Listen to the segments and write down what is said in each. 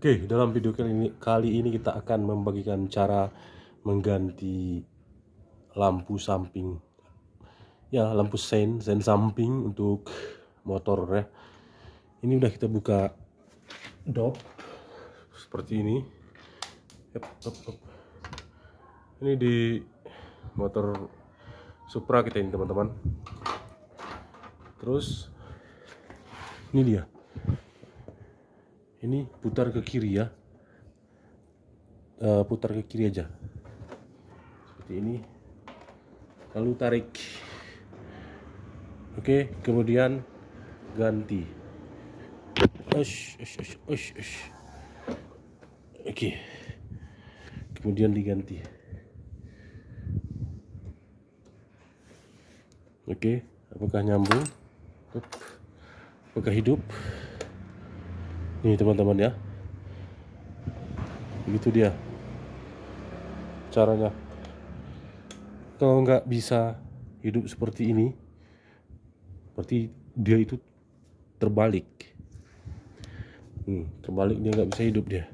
Oke, dalam video kali ini kita akan membagikan cara mengganti lampu samping, ya lampu sen samping untuk motor ya. Ini udah kita buka dop seperti ini. Ini di motor Supra kita ini teman-teman. Terus ini dia. Ini putar ke kiri ya, putar ke kiri aja seperti ini, lalu tarik. Oke, kemudian ganti. Oke, kemudian diganti. Oke, apakah nyambung? Apakah hidup? Nih teman-teman ya, begitu dia caranya. Kalau nggak bisa hidup seperti ini, berarti dia itu terbalik. Terbalik, dia nggak bisa hidup dia.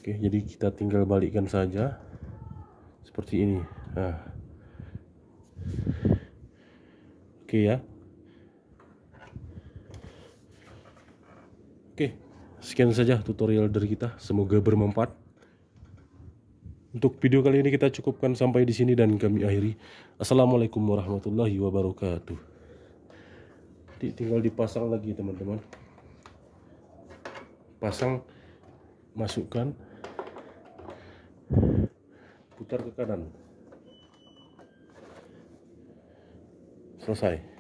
Oke, jadi kita tinggal balikkan saja seperti ini. Nah, oke ya. Oke, sekian saja tutorial dari kita. Semoga bermanfaat. Untuk video kali ini kita cukupkan sampai di sini dan kami akhiri. Assalamualaikum warahmatullahi wabarakatuh. Tinggal dipasang lagi teman-teman. Pasang, masukkan, putar ke kanan. Selesai.